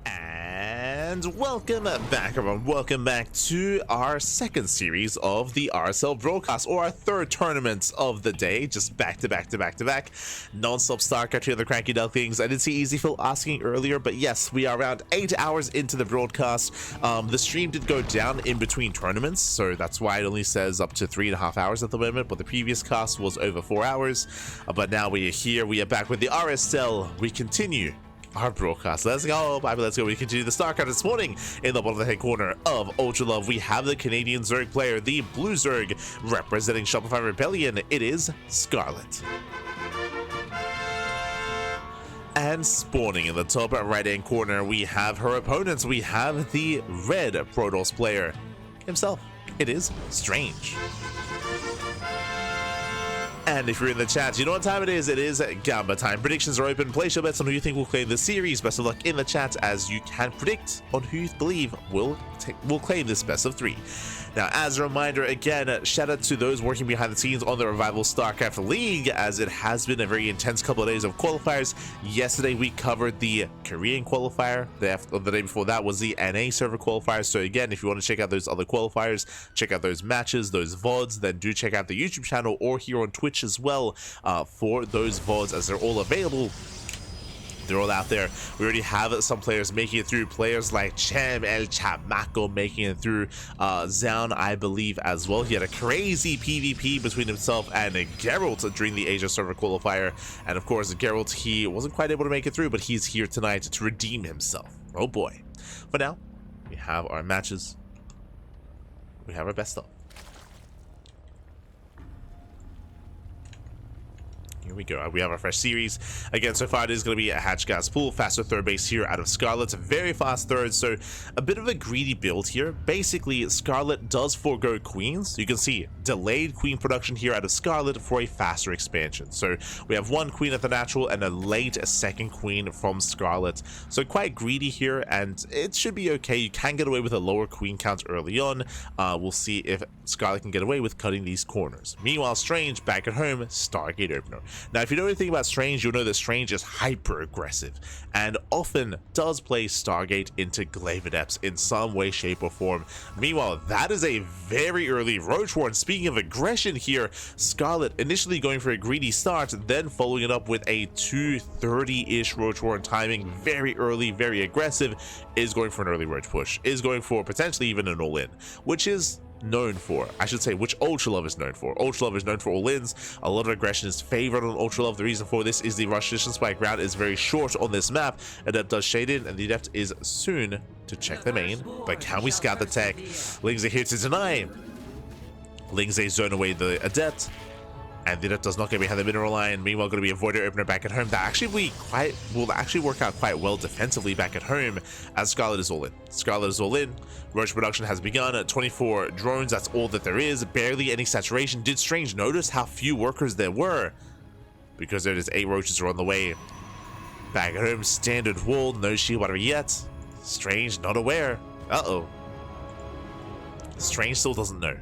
And welcome back, everyone. Welcome back to our second series of the RSL broadcast, or our third tournament of the day. Just back to back non-stop StarCraft here, the CranKy Ducklings. I did see EasyPhil asking earlier, but yes, we are around 8 hours into the broadcast. The stream did go down in between tournaments, so that's why it only says up to 3.5 hours at the moment, but the previous cast was over 4 hours. But now we are here, we are back with the RSL. We continue our broadcast. Let's go, baby, let's go. We continue the StarCraft this morning. In the bottom left corner of Ultra Love, we have the Canadian Zerg player, the Blue Zerg, representing Shopify Rebellion. It is Scarlett. And spawning in the top right hand corner, we have her opponents. We have the red Protoss player himself. It is Strange. And if you're in the chat, you know what time it is. It is Gamba time. Predictions are open. Place your bets on who you think will claim the series. Best of luck in the chat as you can predict on who you believe will claim this best of 3. Now, as a reminder, again, shout out to those working behind the scenes on the Revival StarCraft League, as it has been a very intense couple of days of qualifiers. Yesterday, we covered the Korean qualifier. The day before that was the NA server qualifier. So again, if you want to check out those other qualifiers, check out those matches, those VODs, then do check out the YouTube channel or here on Twitch as well for those VODs, as they're all available. They're all out there. We already have some players making it through. Players like Chem El Chamaco making it through. Zaun, I believe, as well. He had a crazy PvP between himself and Geralt during the Asia server qualifier. And of course, Geralt, he wasn't quite able to make it through, but he's here tonight to redeem himself. Oh boy. For now, we have our matches. We have our best of. Here we go. We have our fresh series. Again, so far it is going to be a hatch gas pool. Faster third base here out of Scarlett. Very fast third, so a bit of a greedy build here. Basically, Scarlett does forego queens. You can see delayed queen production here out of Scarlett for a faster expansion. So we have one queen at the natural and a late second queen from Scarlett. So quite greedy here, and it should be okay. You can get away with a lower queen count early on. We'll see if Scarlett can get away with cutting these corners. Meanwhile, Strange back at home, Stargate opener. Now, if you know anything about Strange, you'll know that Strange is hyper aggressive and often does play Stargate into Glaive Adepts in some way, shape, or form. Meanwhile, that is a very early Roach War. And speaking of aggression here, Scarlett initially going for a greedy start, then following it up with a 230-ish Roach War timing. Very early, very aggressive, is going for an early Roach push, is going for potentially even an all-in, which is known for, I should say, which Ultra Love is known for. Ultra Love is known for all-ins. A lot of aggression is favored on Ultra Love. The reason for this is the rush distance spike round is very short on this map. Adept does shade in, and the Adept is soon to check the main. But can we scout the tech? Lings are here to deny. Lings zone away the Adept, and the Adept does not get behind the mineral line. Meanwhile, going to be a Voider opener back at home. That actually will actually work out quite well defensively back at home, as Scarlett is all in. Scarlett is all in. Roach production has begun at 24 drones. That's all that there is. Barely any saturation. Did Strange notice how few workers there were? Because there is 8 roaches are on the way. Back at home, standard wall, no shield whatever yet. Strange not aware. Uh-oh. Strange still doesn't know.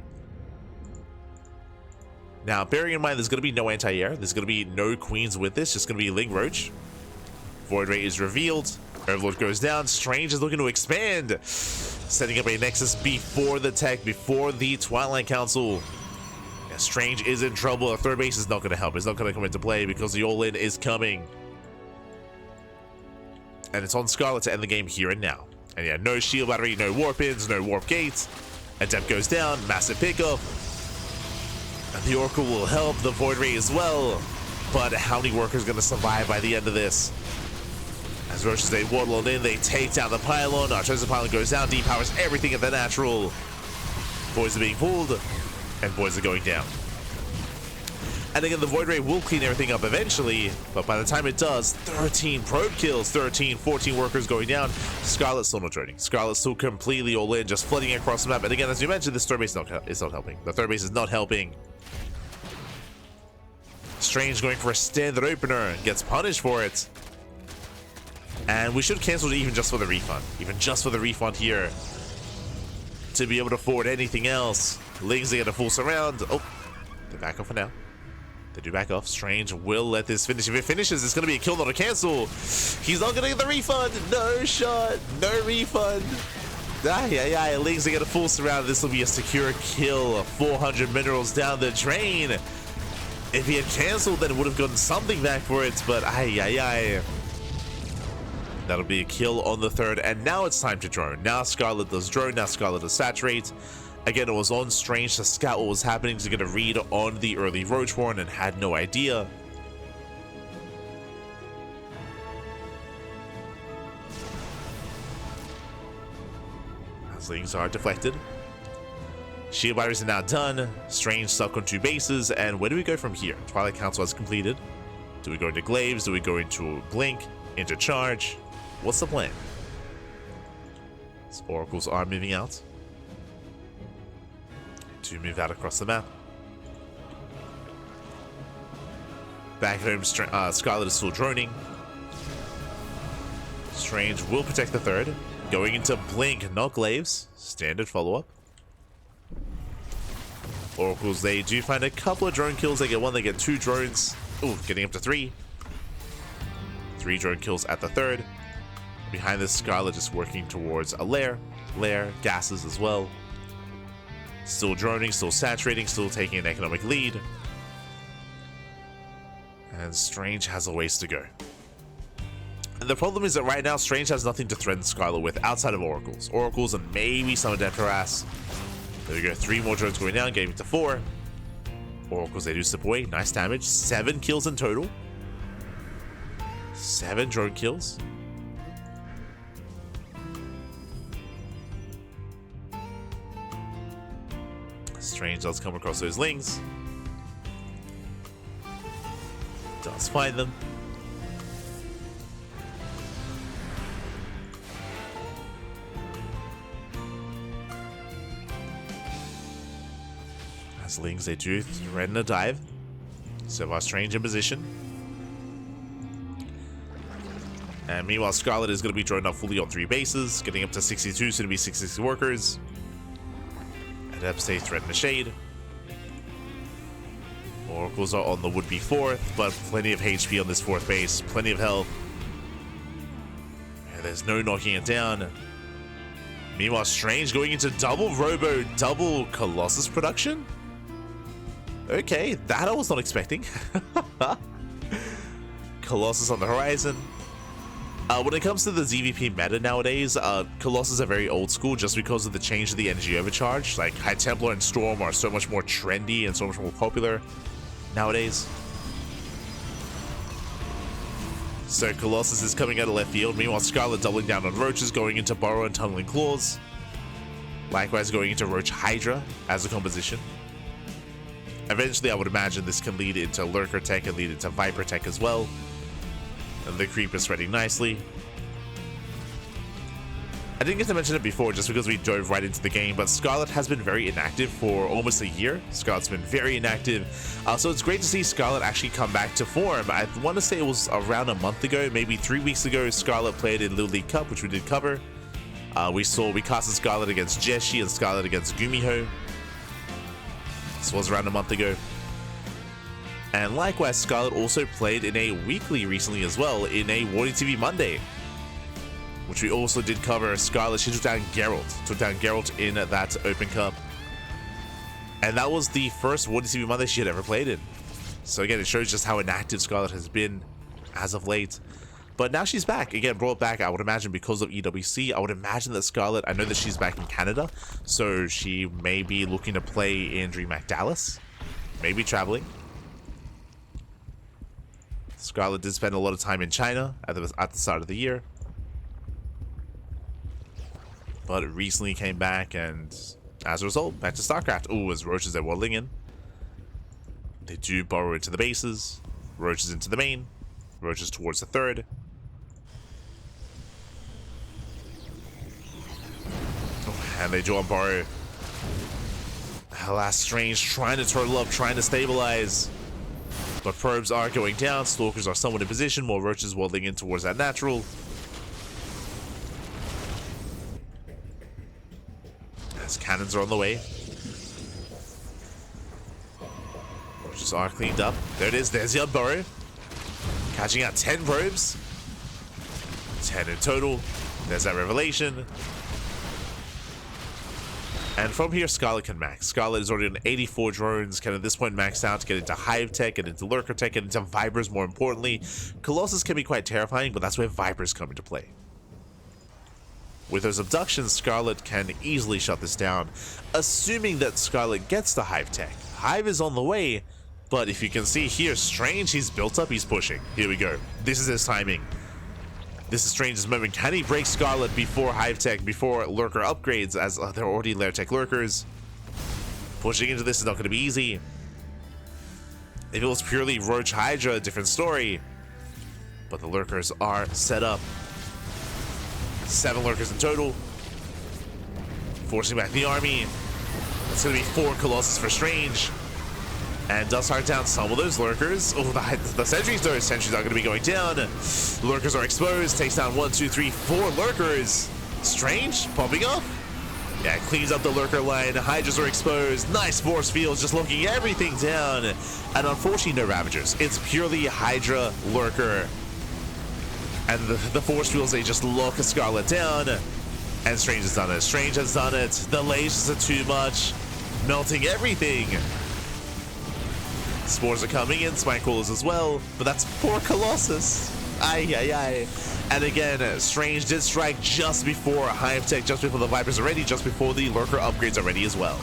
Now, bearing in mind, there's going to be no anti-air. There's going to be no queens with this. Just going to be Ling Roach. Void Ray is revealed. Overlord goes down. Strange is looking to expand. Setting up a Nexus before the tech, before the Twilight Council. Yeah, Strange is in trouble. A third base is not going to help. It's not going to come into play because the all-in is coming. And it's on Scarlett to end the game here and now. And yeah, no shield battery, no warp ins, no warp gates. Adept goes down. Massive pickup. And the Oracle will help, the Void Ray as well. But how many workers are going to survive by the end of this? As Roaches, they waddle in, they take down the pylon. Our chosen pylon goes down, depowers everything at the natural. Boys are being pulled, and boys are going down. And again, the Void Ray will clean everything up eventually, but by the time it does, 13 probe kills, 14 workers going down. Scarlett's still not joining. Scarlett's still completely all in, just flooding across the map. And again, as you mentioned, this third base is not helping. The third base is not helping. Strange going for a standard opener, gets punished for it. And we should cancel it even just for the refund. Even just for the refund here. To be able to afford anything else. Lings get a full surround. Oh, they're back up for now. They do back off. Strange will let this finish. If it finishes, it's going to be a kill, not a cancel. He's not going to get the refund. No shot. No refund. Lings are going to full surround. This will be a secure kill. 400 minerals down the drain. If he had cancelled, then it would have gotten something back for it. But that'll be a kill on the third. And now it's time to drone. Now Scarlett does drone. Now Scarlett does saturate. Again, it was on Strange to scout what was happening to get a read on the early Roach Warren and had no idea. As Lings are deflected. Shield batteries are now done. Strange stuck on 2 bases. And where do we go from here? Twilight Council has completed. Do we go into Glaives? Do we go into Blink? Into Charge? What's the plan? These oracles are moving out. To move out across the map. Back home, Scarlett is still droning. Strange will protect the third. Going into Blink, not Glaives. Standard follow-up. Oracles, they do find a couple of drone kills. They get 1, they get 2 drones. Ooh, getting up to 3. 3 drone kills at the third. Behind this, Scarlett just working towards a lair. Gases as well. Still droning, still saturating, still taking an economic lead. And Strange has a ways to go. And the problem is that right now, Strange has nothing to threaten Scarlett with outside of Oracles. Oracles and maybe some of Death Harass. There we go, 3 more drones going down, getting to 4. Oracles, they do slip away. Nice damage. 7 kills in total. 7 drone kills. Strange does come across those Lings. Does find them. As Lings, they do threaten a dive. So our Strange in position. And meanwhile, Scarlett is going to be droned up fully on 3 bases, getting up to 62, soon to be 66 workers. Adepts, they threaten the shade. Oracles are on the would-be 4th, but plenty of HP on this 4th base, plenty of health. And there's no knocking it down. Meanwhile, Strange going into double Robo, double Colossus production? Okay, that I was not expecting. Colossus on the horizon. When it comes to the ZvP meta nowadays, Colossus are very old school just because of the change of the energy overcharge. Like, High Templar and Storm are so much more trendy and so much more popular nowadays. So Colossus is coming out of left field. Meanwhile, Scarlett doubling down on Roaches, going into Burrow and Tunneling Claws. Likewise, going into Roach Hydra as a composition. Eventually, I would imagine this can lead into Lurker Tech and lead into Viper Tech as well. And the creep is spreading nicely. I didn't get to mention it before just because we dove right into the game, but Scarlett has been very inactive for almost a year. Scarlett's been very inactive. So it's great to see Scarlett actually come back to form. I want to say it was around a month ago, maybe 3 weeks ago, Scarlett played in Little League Cup, which we did cover. We casted Scarlett against Jeshi and Scarlett against Gumiho. This was around a month ago. And likewise, Scarlett also played in a weekly recently as well, in a Warning TV Monday, which we also did cover. Scarlett, she took down Geralt in that Open Cup. And that was the first Warning TV Monday she had ever played in. So again, it shows just how inactive Scarlett has been as of late. But now she's back, again, brought back, I would imagine, because of EWC. I would imagine that Scarlett, I know that she's back in Canada, so she may be looking to play in DreamHack Dallas, maybe traveling. Scarlett did spend a lot of time in China at the start of the year, but recently came back, and as a result, back to StarCraft. Ooh, as Roaches are waddling in. They do burrow into the bases. Roaches into the main. Roaches towards the third. And they do on burrow. Alas, Strange trying to turtle up, trying to stabilize. But probes are going down. Stalkers are somewhat in position. More Roaches waddling in towards that natural. As cannons are on the way. Roaches are cleaned up. There it is. There's the burrow. Catching out 10 probes. 10 in total. There's that revelation. And from here, Scarlett can max. Scarlett is already on 84 drones, can at this point max out to get into Hive Tech, get into Lurker Tech, get into Vipers more importantly. Colossus can be quite terrifying, but that's where Vipers come into play. With those abductions, Scarlett can easily shut this down, assuming that Scarlett gets the Hive Tech. Hive is on the way, but if you can see here, Strange, he's built up, he's pushing. Here we go. This is his timing. This is Strange's moment. Can he break Scarlett before Hive Tech, before Lurker upgrades, as they're already Lair Tech Lurkers? Pushing into this is not going to be easy. If it was purely Roach Hydra, a different story. But the Lurkers are set up. 7 Lurkers in total. Forcing back the army. It's going to be 4 Colossus for Strange. And does hard down some of those Lurkers. Oh, the sentries, though. Sentries are going to be going down. Lurkers are exposed. Takes down 1, 2, 3, 4 Lurkers. Strange popping up. Yeah, cleans up the Lurker line. Hydras are exposed. Nice force fields, just locking everything down. And unfortunately, no Ravagers. It's purely Hydra Lurker. And the force fields, they just lock a Scarlett down. And Strange has done it. Strange has done it. The lasers are too much. Melting everything. Spores are coming in, Spine Crawlers as well, but that's poor Colossus. Ay, ay, ay. And again, Strange did strike just before Hive Tech, just before the Vipers are ready, just before the Lurker upgrades are ready as well.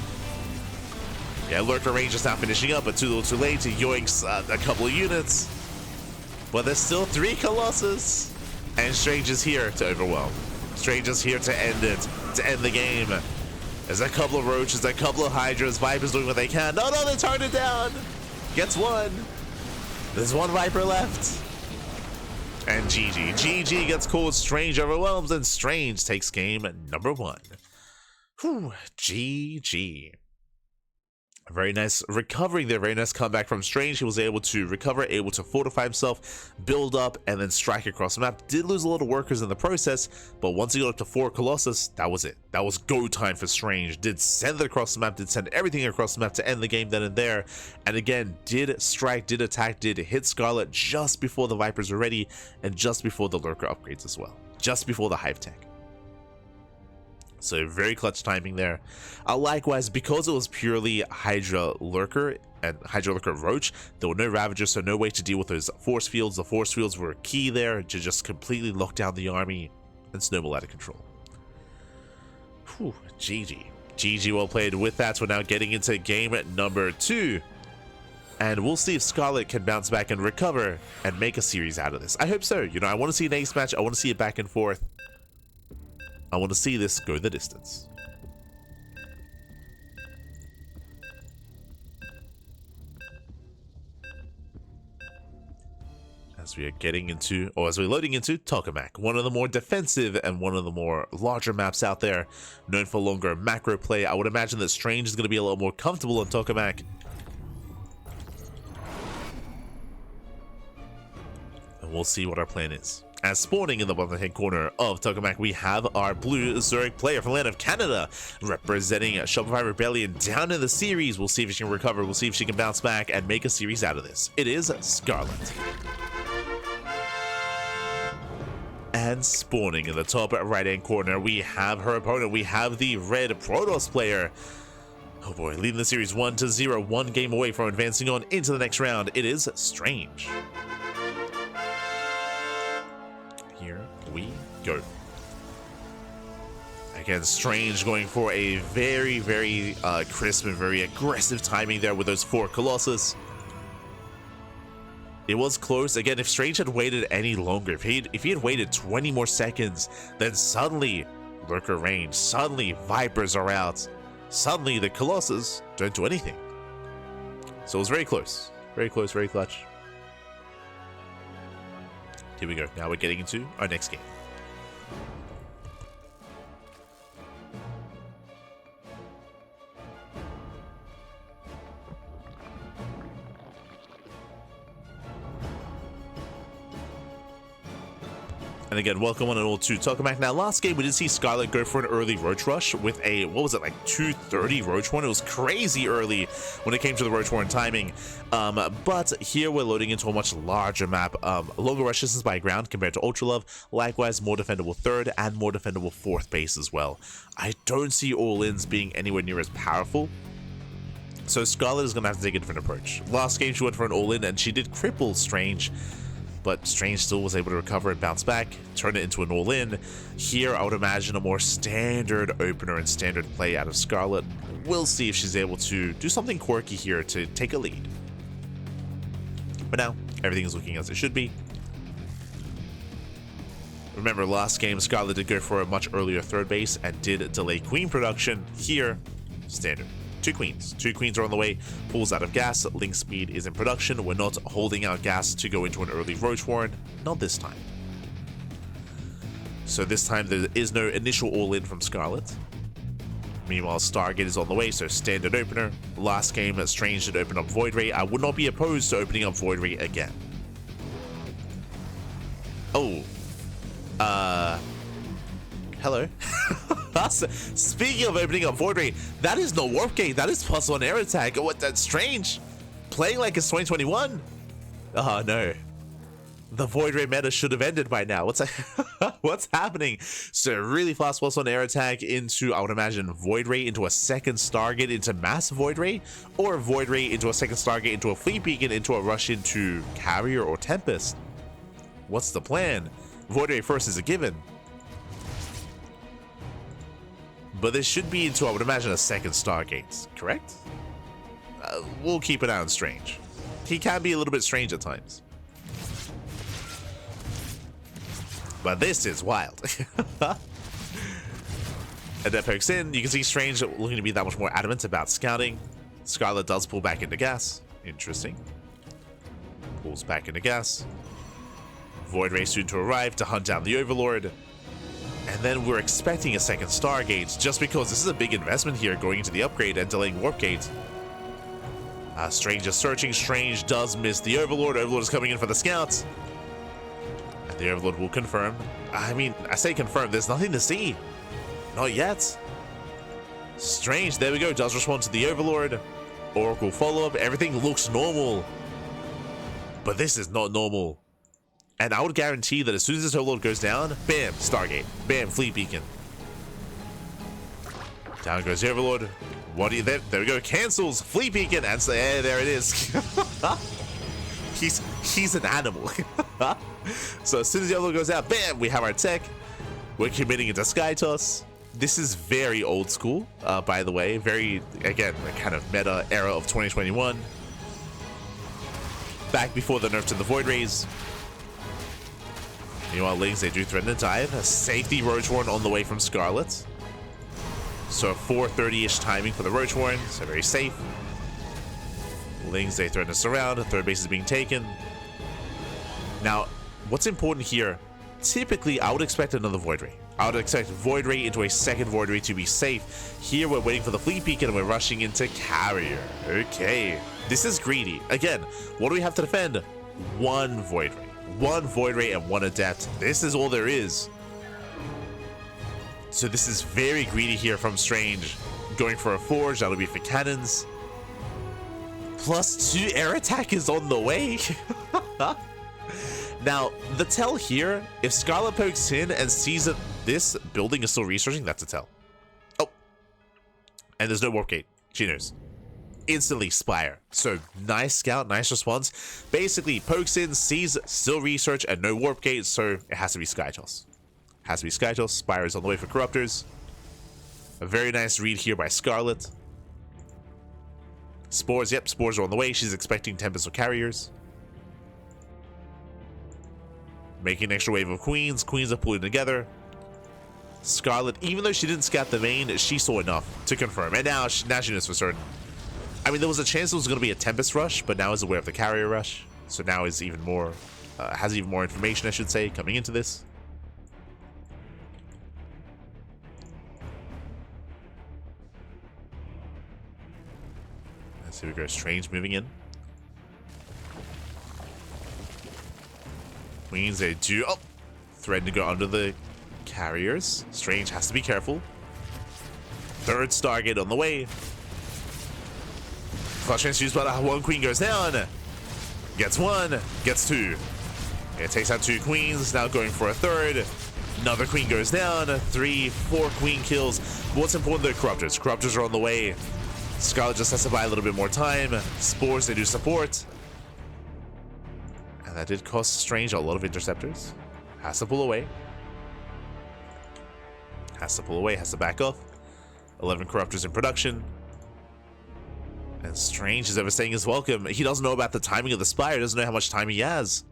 Yeah, Lurker range is now finishing up, but too little too late to yoinks a couple of units. But there's still 3 Colossus. And Strange is here to overwhelm. Strange is here to end it, to end the game. There's a couple of Roaches, a couple of Hydras, Vipers doing what they can. No, no, they turned it down. Gets 1. There's 1 Viper left. And GG. GG gets called. Strange overwhelms, and Strange takes game number 1. Whew. GG. Very nice recovering there. Very nice comeback from Strange. He was able to recover, able to fortify himself, build up, and then strike across the map. Did lose a lot of workers in the process, but once he got up to 4 Colossus, that was it. That was go time for Strange. Did send it across the map, did send everything across the map to end the game then and there. And again, did strike, did attack, did hit Scarlett just before the Vipers were ready, and just before the Lurker upgrades as well. Just before the Hive Tech. So very clutch timing there. Likewise, because it was purely Hydra Lurker and Hydra Lurker Roach, there were no Ravagers, so no way to deal with those force fields. The force fields were key there to just completely lock down the army and snowball out of control. Whew, GG. GG, well played. With that, we're now getting into game number 2. And we'll see if Scarlett can bounce back and recover and make a series out of this. I hope so. You know, I want to see an ace match. I want to see it back and forth. I want to see this go the distance. As we are getting into, or as we're loading into Tokamak, one of the more defensive and one of the more larger maps out there, known for longer macro play. I would imagine that Strange is going to be a little more comfortable on Tokamak. And we'll see what our plan is. As spawning in the bottom right-hand corner of Tokamak, we have our blue Zurich player from the land of Canada, representing Shopify Rebellion down in the series. We'll see if she can recover. We'll see if she can bounce back and make a series out of this. It is Scarlett. And spawning in the top right-hand corner, we have her opponent. We have the red Protoss player. Oh boy, leading the series 1-0, 1 game away from advancing on into the next round. It is Strange. Here we go. Again, Strange going for a very, very crisp and very aggressive timing there with those 4 Colossus. It was close. Again, if Strange had waited any longer, if he had waited 20 more seconds, then suddenly Lurker range, suddenly Vipers are out, suddenly the Colossus don't do anything. So it was very close, very clutch. Here we go. Now we're getting into our next game. And again, welcome on and all to Tokamak. Now, last game, we did see Scarlett go for an early Roach Rush with a, what was it, like 230 Roach Horn? It was crazy early when it came to the Roach Horn timing. But here we're loading into a much larger map. Longer rush distance by ground compared to Ultra Love. Likewise, more defendable third and more defendable fourth base as well. I don't see all-ins being anywhere near as powerful. So Scarlett is going to have to take a different approach. Last game, she went for an all-in and she did cripple Strange. But Strange still was able to recover and bounce back, turn it into an all-in. Here, I would imagine a more standard opener and standard play out of Scarlett. We'll see if she's able to do something quirky here to take a lead. But now, everything is looking as it should be. Remember, last game, Scarlett did go for a much earlier third base and did delay queen production. Here, standard. Two queens are on the way. Pulls out of gas. Link speed is in production. We're not holding out gas to go into an early Roach Horn. Not this time. So this time there is no initial all-in from Scarlett. Meanwhile, Stargate is on the way, so standard opener. Last game, Strange did open up Void Ray. I would not be opposed to opening up Void Ray again. Oh. Hello. Speaking of opening up Void Ray, that is no warp gate. That is +1 air attack. What? That's Strange. Playing like it's 2021. Oh no. The Void Ray meta should have ended by now. What's happening? So really fast +1 air attack into, I would imagine, Void Ray into a second Stargate into Mass Void Ray, or Void Ray into a second Stargate into a Fleet Beacon into a rush into Carrier or Tempest. What's the plan? Void Ray first is a given. But this should be into, I would imagine, a second Stargate, correct? We'll keep an eye on Strange. He can be a little bit strange at times. But this is wild. And that pokes in. You can see Strange looking to be that much more adamant about scouting. Scarlett does pull back into gas. Interesting. Pulls back into gas. Void Ray soon to arrive to hunt down the Overlord. And then we're expecting a second Stargate, just because this is a big investment here going into the upgrade and delaying Warp Gate. Strange is searching. Strange does miss the Overlord. Overlord is coming in for the scouts. And the Overlord will confirm. I mean, I say confirm, there's nothing to see. Not yet. Strange, there we go, does respond to the Overlord. Oracle follow-up, everything looks normal. But this is not normal. And I would guarantee that as soon as this Overlord goes down, bam, Stargate. Bam, Fleet Beacon. Down goes the Overlord. What do you there? There we go. Cancels Fleet Beacon. And say, there it is. he's an animal. So as soon as the Overlord goes out, bam, we have our tech. We're committing into Sky Toss. This is very old school, by the way. Very, again, a kind of meta era of 2021. Back before the nerf to the Void Rays. Meanwhile, Lings, they do threaten to dive. A safety Roach Horn on the way from Scarlett. So 4:30-ish timing for the Roach Horn, so very safe. Lings, they threaten to surround. Third base is being taken. Now, what's important here, typically I would expect another Void Ray. I would expect Void Ray into a second Void Ray to be safe. Here we're waiting for the Fleet Beacon and we're rushing into Carrier. Okay, this is greedy. Again, what do we have to defend? One Void Ray. One Void Ray and one Adept. This is all there is. So this is very greedy here from Strange. Going for a Forge, that'll be for cannons. +2 air attack is on the way. Now, the tell here, if Scarlett pokes in and sees that this building is still researching, that's a tell. Oh. And there's no Warp Gate. She knows. Instantly Spire. So nice scout, nice response. Basically pokes in, sees still research and no Warp Gate, so it has to be Sky Toss. Has to be Sky Toss. Spire is on the way for Corruptors. A very nice read here by Scarlett. Spores, yep, Spores are on the way. She's expecting Tempest or Carriers. Making an extra wave of Queens. Queens are pulling together. Scarlett, even though she didn't scout the main, she saw enough to confirm. And now she knows for certain. I mean, there was a chance it was going to be a Tempest rush, but now is aware of the Carrier rush. So now is even more, has even more information, I should say, coming into this. Let's see, we go. Strange moving in. Queens, they do. Oh, Threatening to go under the carriers. Strange has to be careful. Third Stargate on the way. Flash chance used, but one queen goes down. Gets one, gets two. It takes out two queens, now going for a third. Another queen goes down, 3, 4 queen kills. What's important though, Corruptors. Corruptors are on the way. Scarlett just has to buy a little bit more time. Spores, they do support. And that did cost Strange a lot of interceptors. Has to pull away. Has to pull away, has to back off. 11 Corruptors in production. And Strange is overstaying his welcome. He doesn't know about the timing of the Spire, doesn't know how much time he has.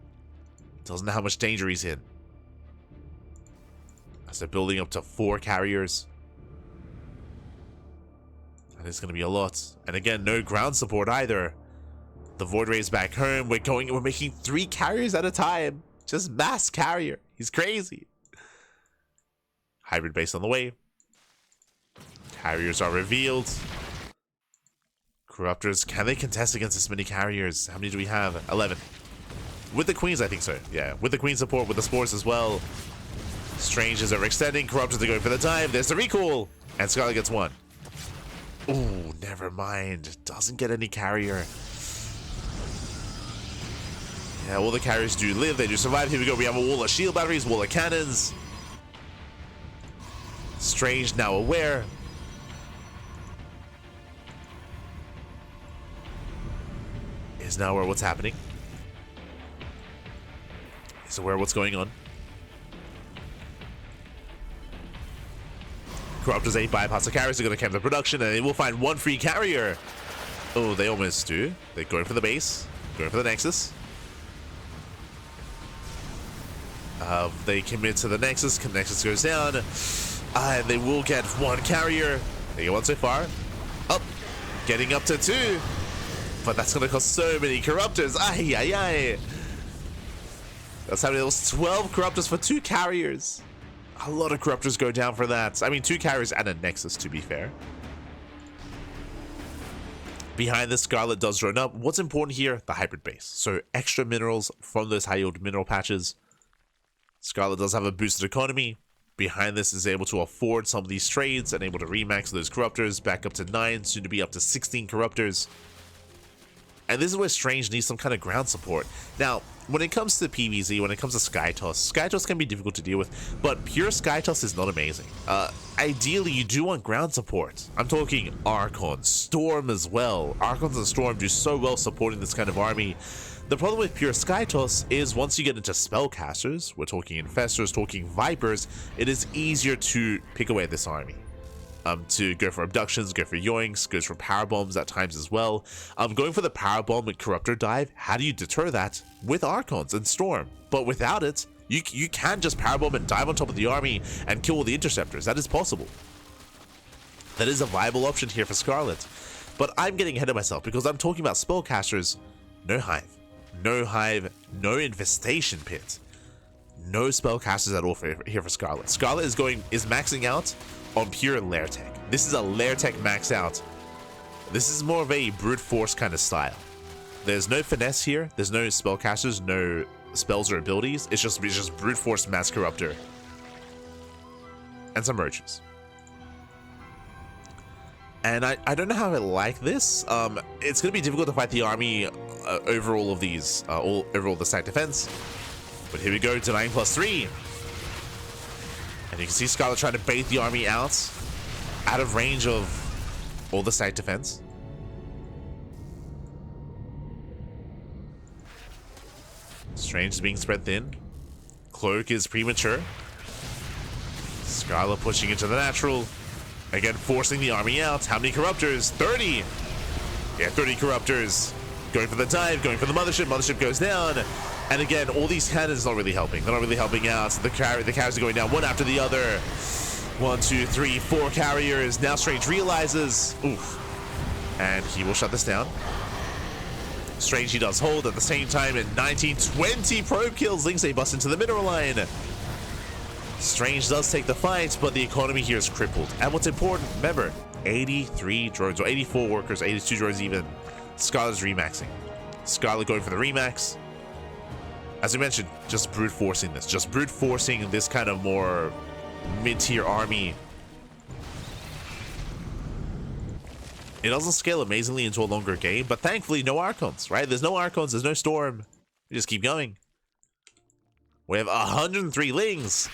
Doesn't know how much danger he's in. As they're building up to 4 carriers. That is going to be a lot. And again, no ground support either. The Void Ray is back home. We're making 3 carriers at a time. Just mass carrier. He's crazy. Hybrid base on the way. Carriers are revealed. Corruptors, can they contest against this many carriers? How many do we have? 11. With the queens, I think so. Yeah, with the queen support, with the spores as well. Strange is overextending. Corruptors are going for the dive. There's the recall. And Scarlett gets 1. Ooh, never mind. Doesn't get any carrier. Yeah, all the carriers do live. They do survive. Here we go. We have a wall of shield batteries, wall of cannons. Strange now aware. Is now aware what's happening. Is aware what's going on. Corruptors 8 bypass the carriers are going to camp the production, and they will find 1 free carrier. Oh, they almost do. They're going for the base, going for the Nexus. They commit to the Nexus. Nexus goes down, and they will get 1 carrier. They get 1 so far. Up, getting up to 2, but that's going to cost so many Corruptors. Ay, ay, ay. That's how many. It was 12 Corruptors for 2 carriers. A lot of Corruptors go down for that. I mean, 2 carriers and a Nexus, to be fair. Behind this, Scarlett does run up. What's important here? The hybrid base. So extra minerals from those high yield mineral patches. Scarlett does have a boosted economy. Behind this is able to afford some of these trades and able to remax those Corruptors back up to 9, soon to be up to 16 Corruptors. And this is where Strange needs some kind of ground support. Now, when it comes to PvZ, when it comes to Sky Toss can be difficult to deal with, but pure Sky Toss is not amazing. Ideally, you do want ground support. I'm talking Archon, Storm as well. Archons and Storm do so well supporting this kind of army. The problem with pure Sky Toss is once you get into Spellcasters, we're talking Infestors, talking Vipers, it is easier to pick away at this army. To go for abductions, go for yoinks, goes for power bombs at times as well. Going for the power bomb with Corruptor dive, how do you deter that? With Archons and Storm. But without it, you can just power bomb and dive on top of the army and kill all the interceptors. That is possible. That is a viable option here for Scarlett. But I'm getting ahead of myself because I'm talking about Spellcasters. No Hive. No Hive, no Infestation Pit. No Spellcasters at all here for Scarlett. Scarlett is maxing out on pure Lair Tech. This is a Lair Tech max out. This is more of a brute force kind of style. There's no finesse here. There's no spellcasters, no spells or abilities. It's just brute force mass corruptor. And some merchants. And I don't know how I like this. It's going to be difficult to fight the army over all of these, over all the stack defense. But here we go, denying +3. And you can see Scarlett trying to bait the army out of range of all the site defense. Strange is being spread thin. Cloak is premature. Scarlett pushing into the natural. Again, forcing the army out. How many Corruptors? 30! Yeah, 30 Corruptors. Going for the dive, going for the Mothership. Mothership goes down. And again, all these cannons not really helping. They're not really helping out. The carriers are going down one after the other. 1, 2, 3, 4 carriers. Now Strange realizes. Oof. And he will shut this down. Strange, he does hold at the same time. And 19, 20 probe kills. Links a bust into the mineral line. Strange does take the fight, but the economy here is crippled. And what's important, remember, 83 drones, or 84 workers, 82 drones even. Scarlett's remaxing. Scarlett going for the remax. As we mentioned, just brute forcing this. Just brute forcing this kind of more mid-tier army. It doesn't scale amazingly into a longer game, but thankfully no Archons, right? There's no Archons, there's no Storm. We just keep going. We have 103 Lings.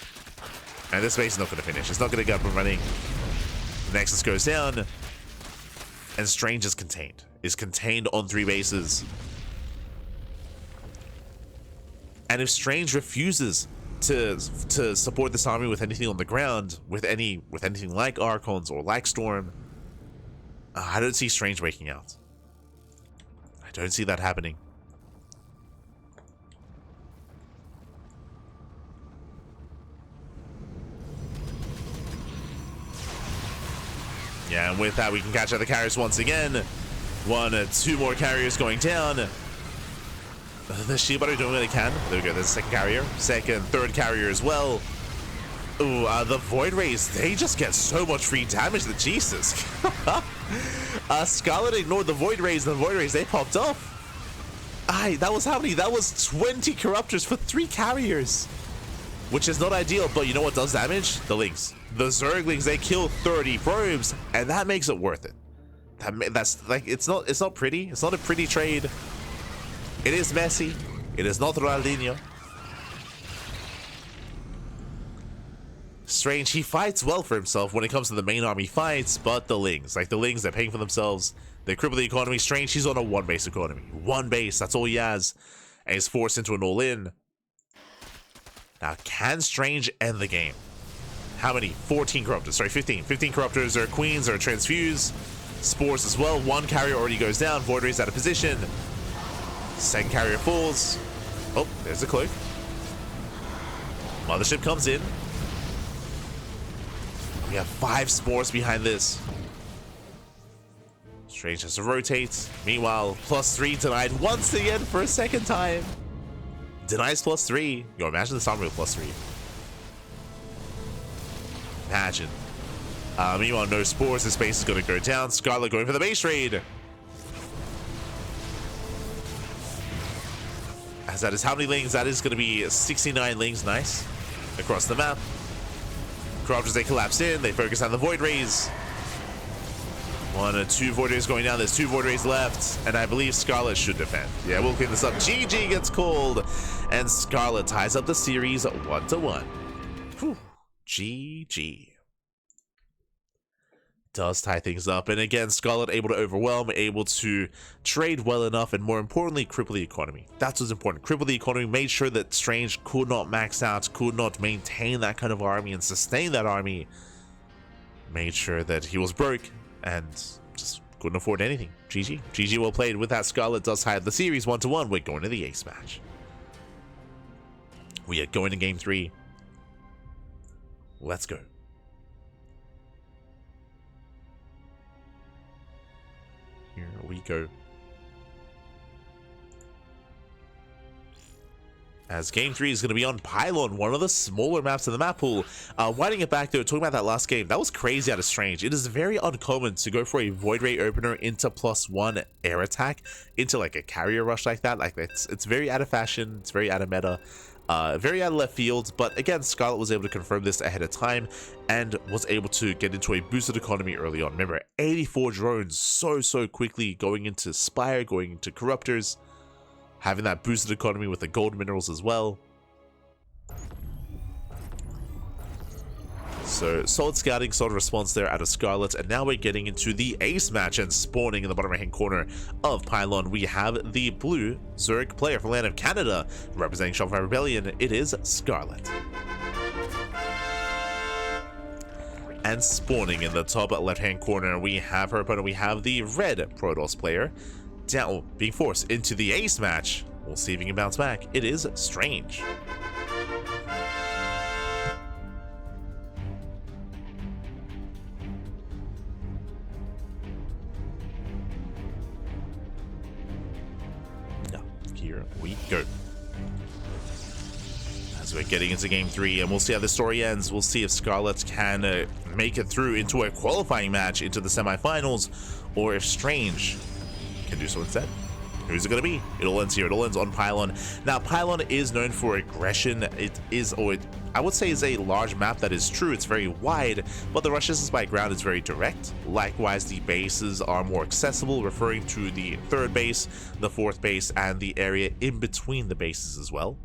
And this base is not going to finish. It's not going to get up and running. Nexus goes down. And Strange is contained. Is contained on 3 bases. And if Strange refuses to support this army with anything on the ground, with anything like Archons or like Storm, I don't see Strange breaking out. I don't see that happening. Yeah, and with that, we can catch out the carriers once again. 2 more carriers going down. The Shibaru doing what they can. There we go, there's a second carrier. Second, third carrier as well. Ooh, the Void Rays, they just get so much free damage that Jesus. Scarlett ignored the Void Rays, and the Void Rays, they popped off. That was how many? That was 20 Corruptors for 3 carriers. Which is not ideal, but you know what does damage? The Lings. The Zerglings, they kill 30 probes, and that makes it worth it. That's like, it's not pretty. It's not a pretty trade. It is messy. It is not Ronaldinho. Strange, he fights well for himself when it comes to the main army fights, but the Lings, they're paying for themselves. They cripple the economy. Strange, he's on a 1-base economy. 1 base, that's all he has. And he's forced into an all-in. Now, can Strange end the game? How many? 14 Corruptors. Sorry, 15. 15 Corruptors. There are Queens, there are Transfuse. Spores as well. 1 carrier already goes down. Void Rays out of position. Second carrier falls. Oh, there's a cloak. Mothership comes in. We have 5 Spores behind this. Strange has to rotate. Meanwhile, +3 denied once again for a second time. Denies +3. Yo, imagine this army with +3. Imagine. Meanwhile, no Spores. This base is going to go down. Scarlett going for the base raid. As that is how many Lings? That is going to be 69 Lings. Nice. Across the map. Corruptors, they collapse in. They focus on the Void Rays. 1 or 2 Void Rays going down. There's 2 Void Rays left. And I believe Scarlett should defend. Yeah, we'll clean this up. GG gets called. And Scarlett ties up the series 1-1. Whew. GG. Does tie things up. And again, Scarlett able to overwhelm, able to trade well enough, and more importantly, cripple the economy. That's what's important. Cripple the economy, made sure that Strange could not max out, could not maintain that kind of army and sustain that army. Made sure that he was broke and just couldn't afford anything. GG. GG well played. With that, Scarlett does tie the series 1-1. We're going to the ace match. We are going to game 3. Let's go. Here we go. As game 3 is going to be on Pylon, one of the smaller maps in the map pool. Winding it back though, talking about that last game, that was crazy out of Strange. It is very uncommon to go for a Void Ray opener into +1 air attack, into like a carrier rush like that. Like it's very out of fashion, it's very out of meta. Very out of left field, but again, Scarlett was able to confirm this ahead of time and was able to get into a boosted economy early on. Remember, 84 drones so quickly going into Spire, going into Corruptors, having that boosted economy with the gold minerals as well. So solid scouting, solid response there out of Scarlett, and now we're getting into the ace match, and spawning in the bottom right hand corner of Pylon, we have the blue Zerg player from the land of Canada, representing Shopify Rebellion. It is Scarlett. And spawning in the top left hand corner, we have her opponent. We have the red Protoss player, down, being forced into the ace match. We'll see if he can bounce back. It is Strange. Here we go. As we're getting into game 3, and we'll see how the story ends. We'll see if Scarlett can make it through into a qualifying match into the semifinals, or if Strange can do so instead. Who's it going to be? It all ends here. It all ends on Pylon. Now, Pylon is known for aggression. It is, or I would say, is a large map. That is true. It's very wide, but the rush distance by ground is very direct. Likewise, the bases are more accessible, referring to the third base, the fourth base, and the area in between the bases as well.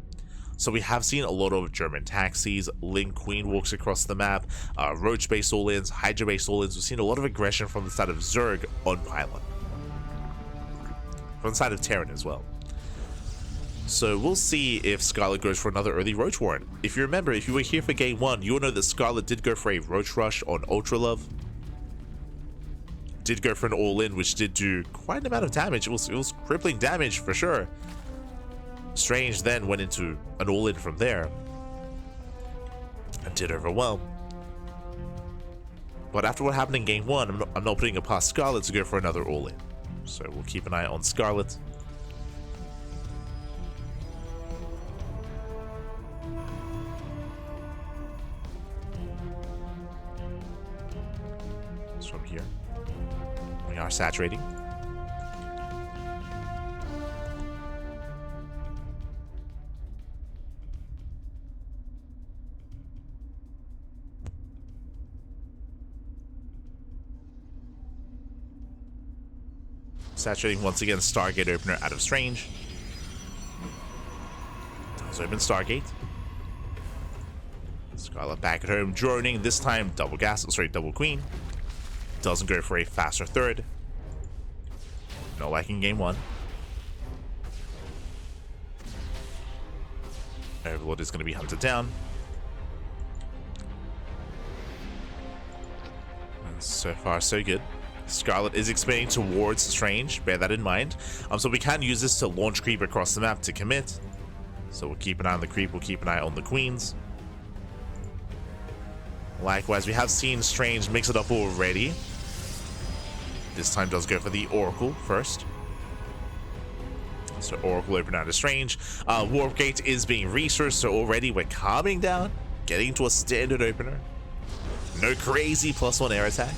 So we have seen a lot of German taxis, Link Queen walks across the map, Roach-based all-ins, Hydra-based all-ins. We've seen a lot of aggression from the side of Zerg on Pylon. From the side of Terran as well. So we'll see if Scarlett goes for another early Roach Warren. If you remember, if you were here for game 1, you'll know that Scarlett did go for a Roach Rush on Ultra Love. Did go for an all-in, which did do quite an amount of damage. It was crippling damage for sure. Strange then went into an all-in from there and did overwhelm. But after what happened in game 1, I'm not putting it past Scarlett to go for another all-in. So we'll keep an eye on Scarlett. So from here, we are saturating. Saturating once again, Stargate opener out of Strange. Does open Stargate. Scarlett back at home, droning, this time double Queen. Doesn't go for a faster third. No like in game 1. Overlord is going to be hunted down. And so far, so good. Scarlett is expanding towards Strange, bear that in mind. So we can use this to launch creep across the map to commit. So we'll keep an eye on the creep, we'll keep an eye on the queens. Likewise, we have seen Strange mix it up already. This time does go for the Oracle first. So Oracle open out of Strange. Warp Gate is being researched, so already we're calming down, getting to a standard opener. No crazy +1 air attack.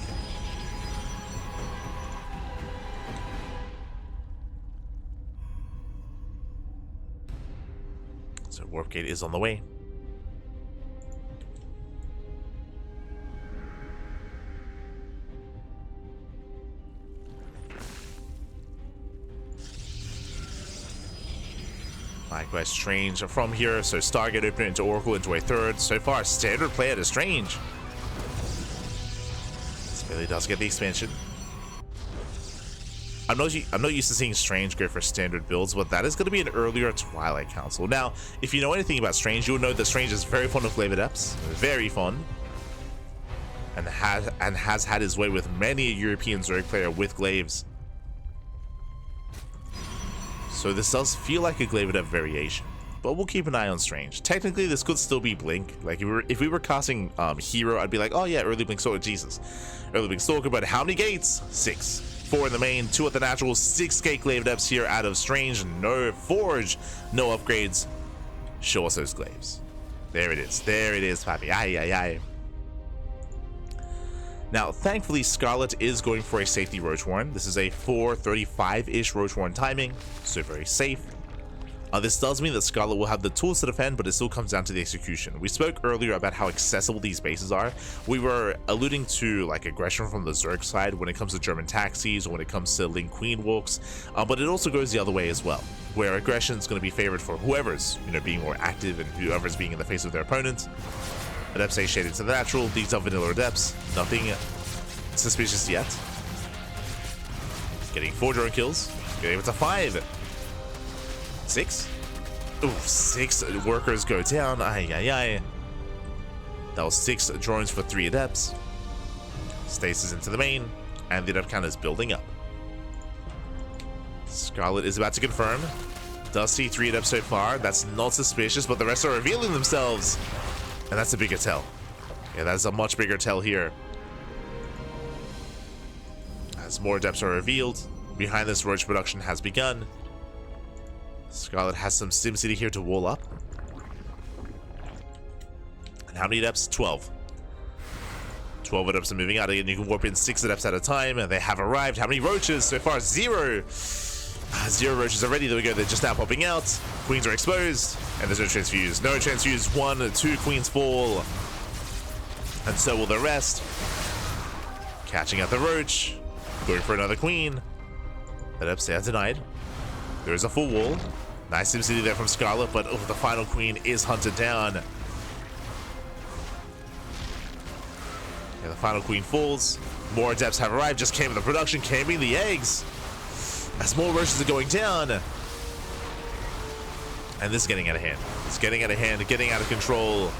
So Warp Gate is on the way. Likewise, Strange from here, so Stargate opening into Oracle into a third. So far, standard play to Strange. This really does get the expansion. I'm not used to seeing Strange go for standard builds, but that is going to be an earlier Twilight Council. Now, if you know anything about Strange, you'll know that Strange is very fond of Glaive Adepts, very fond, and has had his way with many a European Zerg player with Glaives. So this does feel like a Glaive Adept variation, but we'll keep an eye on Strange. Technically, this could still be Blink. Like if we were casting Hero, I'd be like, oh yeah, early Blink Stalker, Jesus, early Blink Stalker. But how many gates? 6. 4 in the main, 2 at the natural, 6 gate Glaive Adepts here out of Strange. No Forge, no upgrades. Show us those Glaives. There it is. There it is, Pappy. Aye, aye, aye. Now, thankfully, Scarlett is going for a safety Roach Warren. This is a 4:35-ish Roach Warren timing, so very safe. This does mean that Scarlett will have the tools to defend, but it still comes down to the execution. We spoke earlier about how accessible these bases are. We were alluding to like aggression from the Zerg side when it comes to German taxis or when it comes to Link Queen walks, but it also goes the other way as well, where aggression is going to be favored for whoever's being more active and whoever's being in the face of their opponent. Adepts A shaded to the natural, these are vanilla Adepts, nothing suspicious yet. Getting 4 drone kills, getting it to 5. 6? Ooh, 6 workers go down. Ay, ay, ay. That was 6 drones for 3 Adepts. Stasis into the main, and the Adept count is building up. Scarlett is about to confirm. Does see 3 Adepts so far. That's not suspicious, but the rest are revealing themselves. And that's a bigger tell. Yeah, that's a much bigger tell here. As more Adepts are revealed, behind this Roach production has begun. Scarlett has some SimCity here to wall up. And how many Adepts? 12. 12 Adepts are moving out. Again, you can warp in 6 Adepts at a time, and they have arrived. How many Roaches? So far, 0. Zero roaches already. There we go. They're just now popping out. Queens are exposed. And there's no transfuse. No transfuse. 1, 2 queens fall. And so will the rest. Catching out the roach. Going for another queen. But upstairs denied. There is a full wall. Nice SimCity there from Scarlett, but the final queen is hunted down. Yeah, the final queen falls. More adepts have arrived. Just came in the production, came in the eggs. As more roaches are going down. And this is getting out of hand. It's getting out of hand, getting out of control.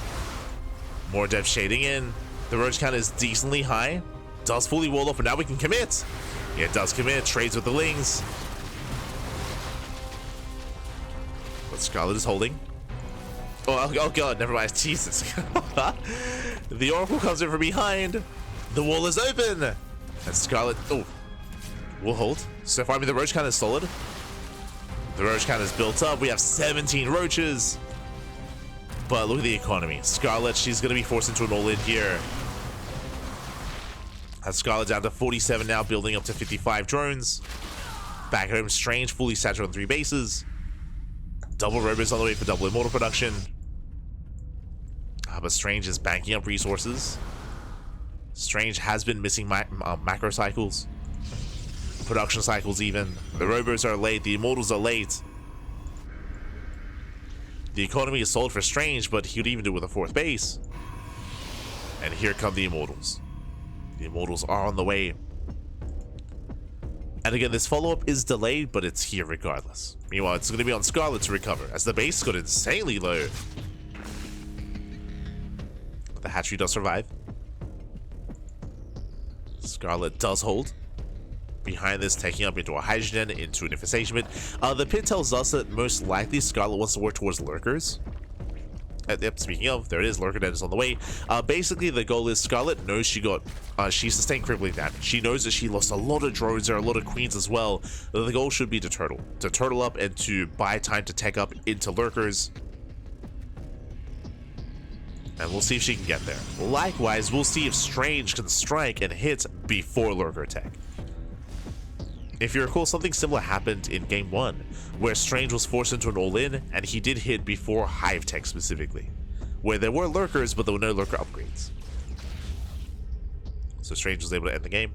More adepts shading in. The roach count is decently high. Does fully wall off, and now we can commit. Yeah, it does commit. Trades with the Lings. But Scarlett is holding. Oh god, never mind. Jesus. The Oracle comes in from behind. The wall is open. And Scarlett, will hold. So far, the roach count is solid. The roach count is built up. We have 17 roaches. But look at the economy. Scarlett, she's going to be forced into an all-in here. Has Scarlett down to 47 now, building up to 55 drones. Back home, Strange, fully saturated on 3 bases. Double robots on the way for double immortal production. But Strange is banking up resources. Strange has been missing macro cycles. Production cycles even. The robots are late, the immortals are late. The economy is sold for Strange, but he would even do it with a 4th base. And here come the immortals. The immortals are on the way. And again, this follow-up is delayed, but it's here regardless. Meanwhile, it's going to be on Scarlett to recover, as the base got insanely low. The hatchery does survive. Scarlett does hold. Behind this, taking up into a hydrogen, into an infestation pit. The pit tells us that most likely Scarlett wants to work towards lurkers. Yep, speaking of, there it is, lurker net is on the way. Basically, the goal is Scarlett knows she sustained crippling damage. She knows that she lost a lot of drones, there are a lot of queens as well. The goal should be to turtle up and to buy time to tech up into lurkers. And we'll see if she can get there. Likewise, we'll see if Strange can strike and hit before lurker tech. If you recall, something similar happened in Game 1, where Strange was forced into an all-in, and he did hit before Hive Tech specifically, where there were lurkers, but there were no lurker upgrades. So Strange was able to end the game.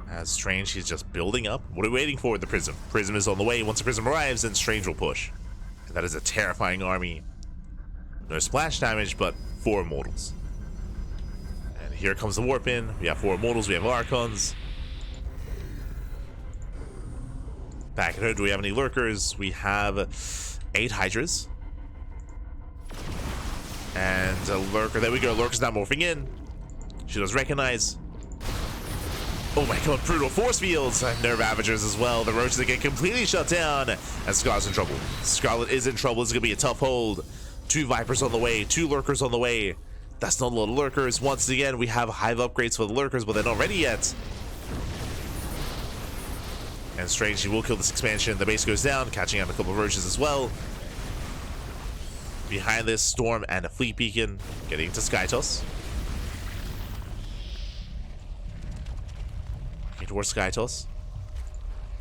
As Strange, he's just building up. What are we waiting for with the Prism? Prism is on the way. Once the Prism arrives, then Strange will push. And that is a terrifying army. No splash damage, but 4 immortals. And here comes the warp in. We have 4 immortals, we have Archons. Back at home, do we have any lurkers? We have 8 Hydras. And a lurker. There we go. Lurker's now morphing in. She does recognize. Oh my god, brutal force fields. Nerve Avengers as well. The roaches get completely shut down. And Scarlett's in trouble. Scarlett is in trouble. It's going to be a tough hold. 2 Vipers on the way. 2 lurkers on the way. That's not a lot of lurkers. Once again, we have Hive upgrades for the lurkers, but they're not ready yet. And Strange, she will kill this expansion. The base goes down, catching out a couple of roaches as well. Behind this, Storm and a Fleet Beacon getting to Skytoss. Towards Skytoss.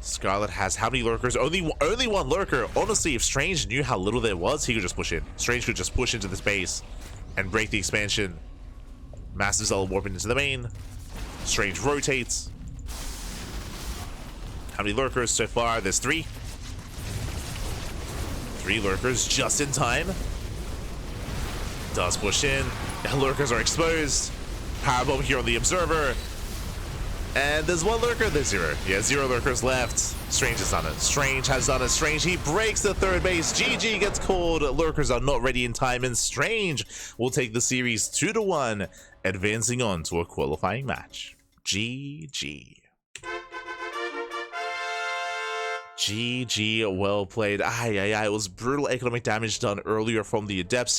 Scarlett has how many lurkers? Only 1 lurker. Honestly, if Strange knew how little there was, he could just push in. Strange could just push into this base and break the expansion. Massive Zealot warping into the main. Strange rotates. How many lurkers so far? There's 3. 3 lurkers just in time. Does push in. Lurkers are exposed. Powerbomb here on the Observer. And there's 1 lurker, there's 0. Yeah, 0 lurkers left. Strange has done it. Strange has done it. Strange, he breaks the 3rd base. GG gets called. Lurkers are not ready in time, and Strange will take the series 2-1, advancing on to a qualifying match. GG. GG, well played. It was brutal economic damage done earlier from the Adepts.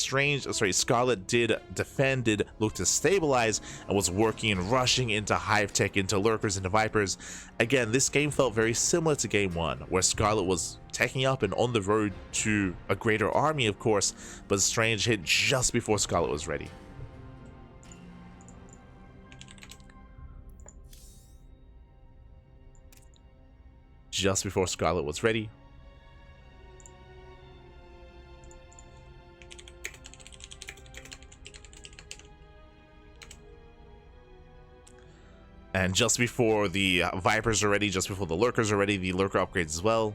Scarlett did defend, looked to stabilize, and was working and rushing into Hive Tech, into Lurkers, into Vipers. Again, this game felt very similar to game 1, where Scarlett was taking up and on the road to a greater army, of course, but Strange hit just before Scarlett was ready. Just before Scarlett was ready. And just before the Vipers are ready, just before the Lurkers are ready, the Lurker upgrades as well.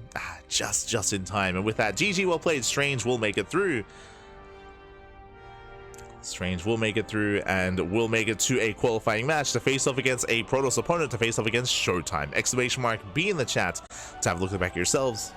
Just in time. And with that, GG, well played. Strange will make it through. Strange will make it through and will make it to a qualifying match to face off against a Protoss opponent, to face off against Showtime. ! Be in the chat to have a look at the back yourselves.